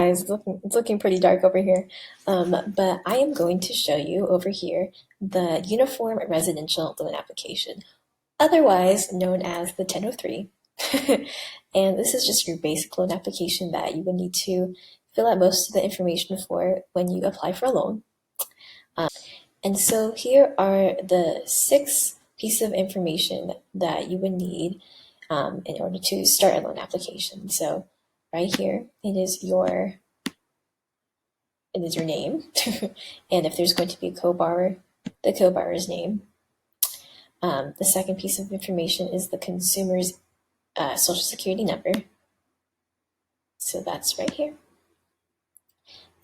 Guys, it's looking pretty dark over here. But I am going to show you over here the Uniform Residential Loan Application, otherwise known as the 1003. And this is just your basic loan application that you would need to fill out most of the information for when you apply for a loan. And so here are the 6 pieces of information that you would need in order to start a loan application. So right here, it is your name, and if there's going to be a co-borrower, the co-borrower's name. The second piece of information is the consumer's social security number. So that's right here.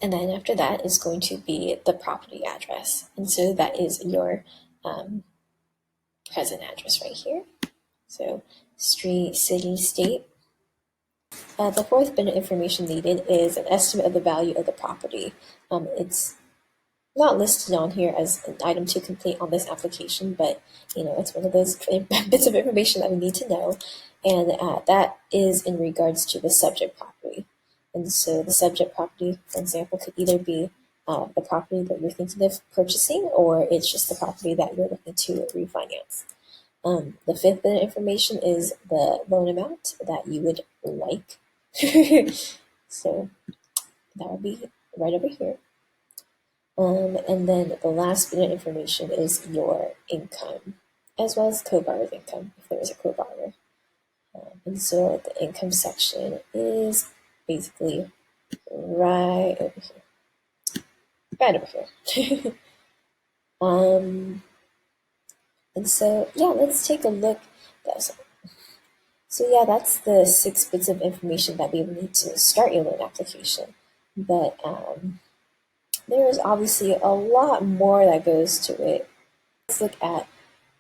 And then after that is going to be the property address. And so that is your present address right here. So street, city, state. The fourth bit of information needed is an estimate of the value of the property. It's not listed on here as an item to complete on this application, but it's one of those bits of information that we need to know, and that is in regards to the subject property. And so the subject property, for example, could either be the property that you're thinking of purchasing, or it's just the property that you're looking to refinance. The fifth bit of information is the loan amount that you would like. So that would be right over here. And then the last bit of information is your income, as well as co-borrower's income, if there is a co-borrower. And so the income section is basically right over here. Right over here. And so, yeah, let's take a look. So yeah, that's the 6 bits of information that we would need to start your loan application. But there is obviously a lot more that goes to it. Let's look at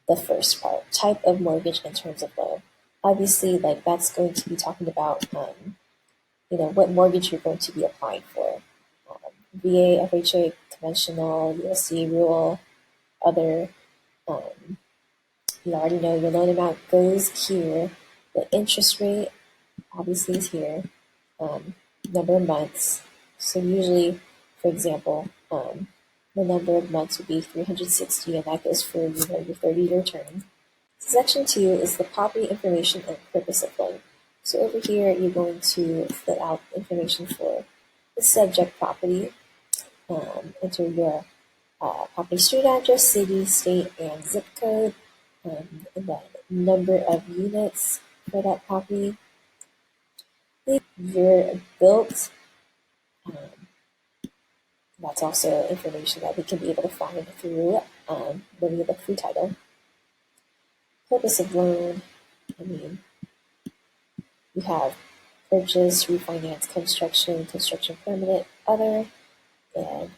the first part, type of mortgage in terms of loan. Obviously, like that's going to be talking about, what mortgage you're going to be applying for. VA, FHA, conventional, USC, rural, other. You already know your loan amount goes here. The interest rate obviously is here. Number of months. So usually, for example, the number of months would be 360, and that goes for your 30-year term. Section 2 is the property information and purpose of loan. So over here, you're going to fill out information for the subject property, enter your property street address, city, state, and zip code, and then number of units for that property, year built. That's also information that we can be able to find through when we look through title. Purpose of loan, you have purchase, refinance, construction permanent, other, and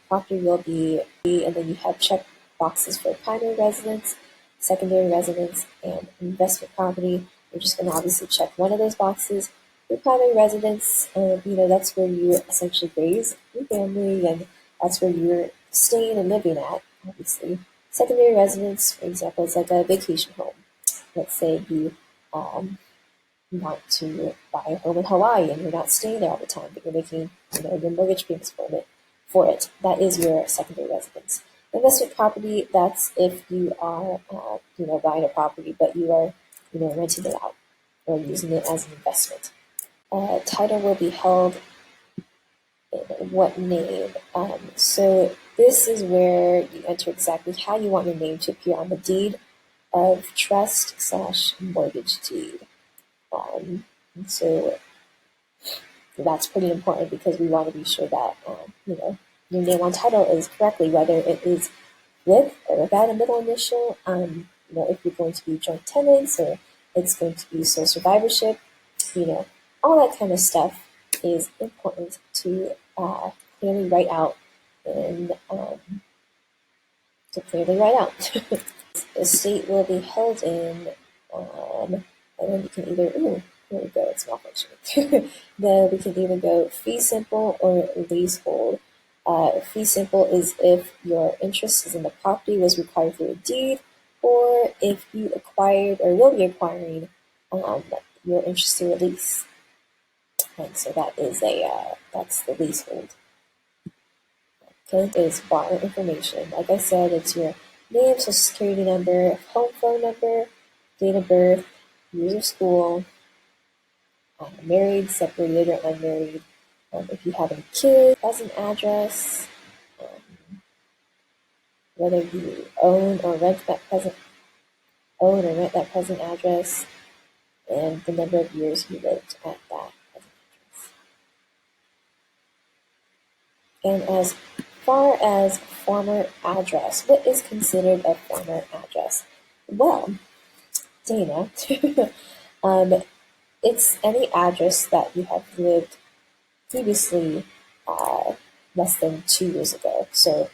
property will be, and then you have check boxes for primary residence, secondary residence, and investment property. You're just going to obviously check one of those boxes. Your primary residence, that's where you essentially raise your family, and that's where you're staying and living at, obviously. Secondary residence, for example, is like a vacation home. Let's say you want to buy a home in Hawaii and you're not staying there all the time, but you're making your mortgage payments for it. That is your secondary residence. Investment property, that's if you are buying a property, but you are renting it out or using it as an investment. Title will be held in what name. So this is where you enter exactly how you want your name to appear on the deed of trust / mortgage deed. And so that's pretty important because we want to be sure that your name on title is correctly, whether it is with or without a middle initial. If you're going to be joint tenants or it's going to be sole survivorship, all that kind of stuff is important to clearly write out and The state will be held in, and then you can either, here we go, it's malfunctioning. We can either go fee simple or leasehold. Fee simple is if your interest is in the property was required through a deed, or if you acquired or will be acquiring your interest through a lease. And so that is that's the leasehold. Okay, is borrower information. Like I said, it's your name, social security number, home phone number, date of birth, years of school, married, separated, or unmarried. If you have any kids, as an address, whether you own or rent that present address, and the number of years you lived at that present address. And as far as former address, what is considered a former address? Well, Dana, um, it's any address that you have lived previously less than 2 years ago. So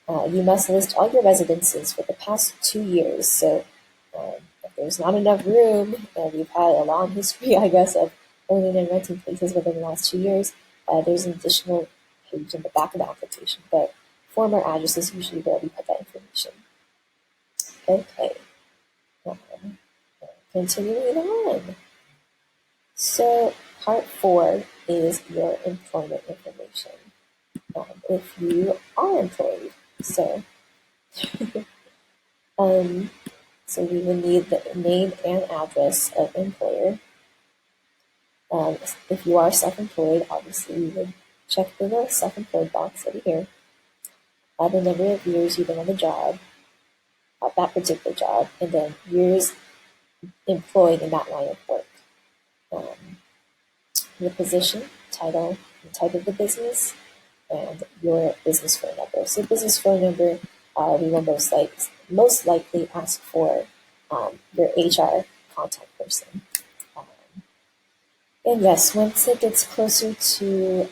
you must list all your residences for the past 2 years. So if there's not enough room, and you've had a long history, I guess, of owning and renting places within the last 2 years, there's an additional page in the back of the application. But former address is usually where we put that information. Okay. Continuing on. So part 4 is your employment information. If you are employed, so so we would need the name and address of employer. If you are self-employed, obviously we would check the self-employed box over here. The number of years you've been on the job, that particular job, and then years employed in that line of work. Your position, title, and type of the business, and your business phone number. So business phone number, we will most likely ask for your HR contact person. And yes, once it gets closer to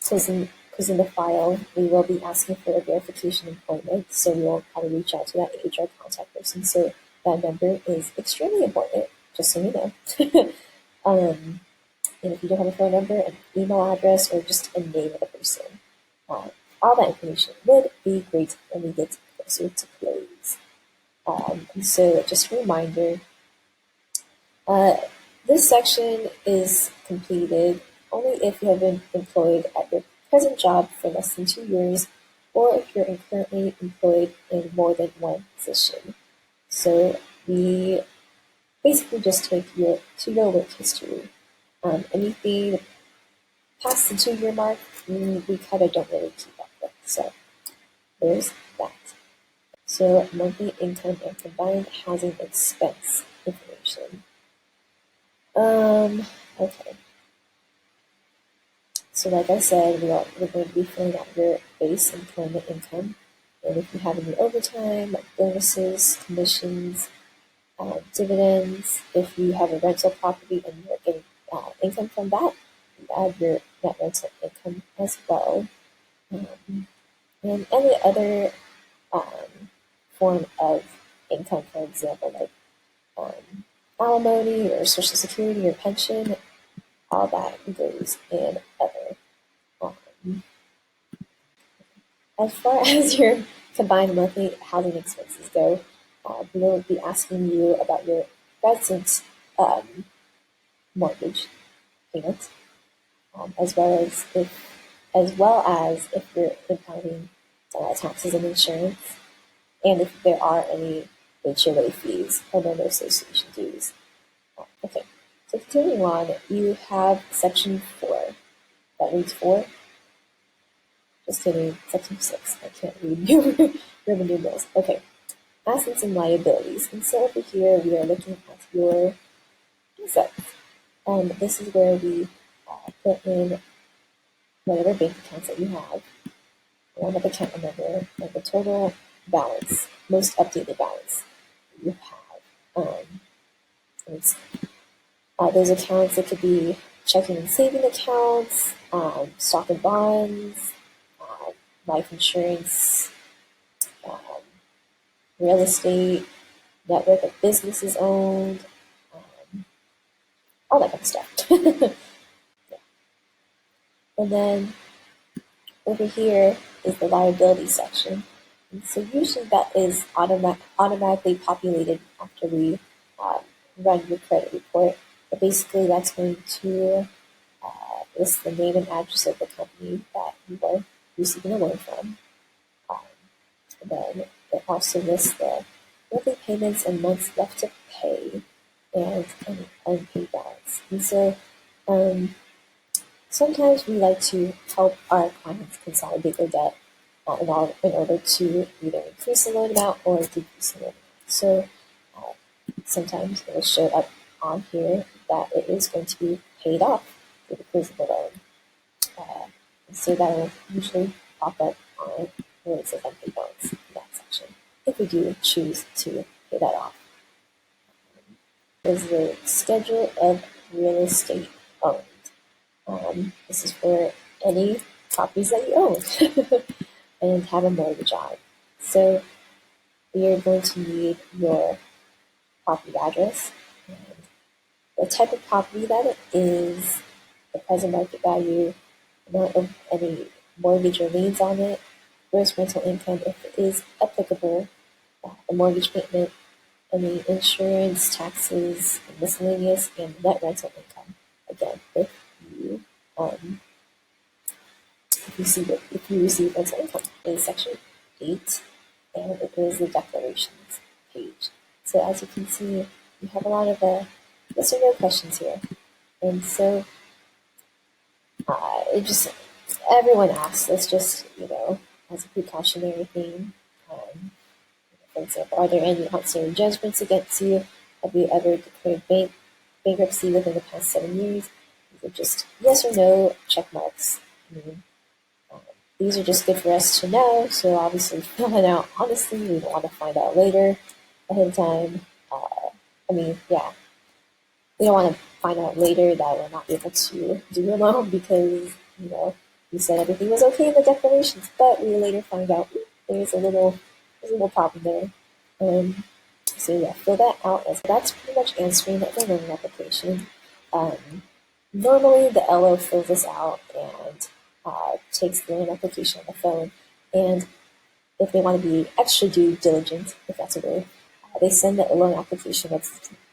closing the file, we will be asking for a verification appointment. So we will probably reach out to that HR contact person. So that number is extremely important, just so you know. And if you don't have a phone number, an email address, or just a name of the person, all that information would be great when we get closer to close. So just a reminder, this section is completed only if you have been employed at your present job for less than 2 years, or if you're currently employed in more than one position. So we basically just take your 2-year work history. Anything past the 2-year mark, we kind of don't really keep up with. So there's that. So monthly income and combined housing expense information. Okay. So like I said, we're going to be filling out your base employment income. And if you have any overtime, like bonuses, commissions, dividends, if you have a rental property and you're getting income from that, you add your net rental income as well. And any other form of income, for example, like alimony or social security or pension, all that goes in other. As far as your combined monthly housing expenses go, we will be asking you about your residence mortgage payment, as well as if you're impounding taxes and insurance, and if there are any HOA fees, homeowner association dues. Okay, so continuing on, you have section 4. That reads 4. Just kidding, section 6. I can't read Roman numerals. Okay, assets and liabilities. And so over here, we are looking at your assets. This is where we put in whatever bank accounts that you have, one of account number, and the total balance, most updated balance you have. Those accounts, it could be checking and saving accounts, stock and bonds, life insurance, um, real estate, network of businesses owned, all that kind of stuff. Yeah. And then over here is the liability section. And so usually that is automatically populated after we run your credit report. But basically that's going to lists the name and address of the company that you are receiving a loan from. Um, and then it also lists the monthly payments and months left to pay and any unpaid balance. And so sometimes we like to help our clients consolidate their debt in order to either increase the loan amount or decrease the loan amount. So uh, sometimes it will show up on here that it is going to be paid off for the close of the loan. So that will usually pop up on where it says unpaid balance in that section, if we do choose to pay that off. Is the schedule of real estate owned. This is for any properties that you own and have a mortgage on. So we are going to need your property address, and the type of property that it is, the present market value, amount of any mortgage or liens on it, gross rental income if it is applicable, the mortgage payment, any insurance, taxes, miscellaneous, and net rental income. Again, um, if you receive rental income, is section 8, and it is the declarations page. So as you can see, you have a lot of yes or no questions here, and so it just everyone asks. It's just as a precautionary thing. For example, are there any outstanding judgments against you? Have you ever declared bankruptcy within the past 7 years? These are just yes or no check marks. I mean, these are just good for us to know. So obviously, fill it out honestly. We don't want to find out later ahead of time. Yeah, we don't want to find out later that we're not able to do a loan because we said everything was okay in the declarations, but we later find out there's a little problem there. So yeah, fill that out. As that's pretty much answering the loan application. Normally, the LO fills this out and takes the loan application on the phone. And if they want to be extra due diligent, if that's a word, they send the loan application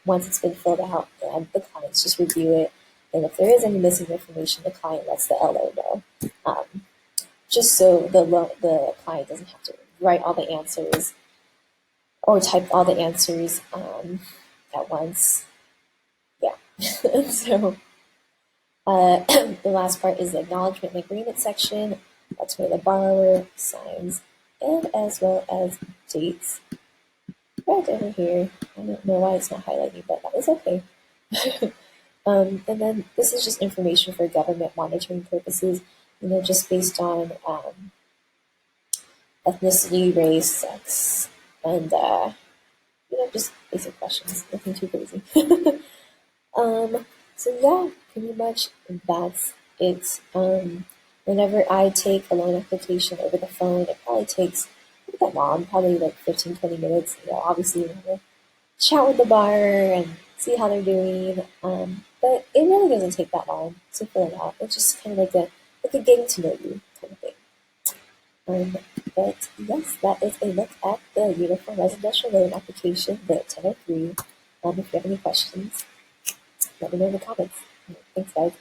once it's been filled out, and the clients just review it. And if there is any missing information, the client lets the LO know, just so the client doesn't have to write all the answers or type all the answers at once. Yeah. So the last part is the acknowledgement and agreement section. That's where the borrower signs, and as well as dates. Right over here. I don't know why it's not highlighting, but that is okay. And then this is just information for government monitoring purposes, just based on ethnicity, race, sex, and just basic questions, nothing too crazy. So yeah, pretty much that's it. Whenever I take a loan application over the phone, it probably takes not that long, probably like 15-20 minutes. Obviously you want to chat with the buyer and see how they're doing. But it really doesn't take that long to fill it out. It's just kind of like a getting to know you kind of thing. But yes, that is a look at the Uniform Residential Loan Application, the 1003. If you have any questions, let me know in the comments. Thanks, guys.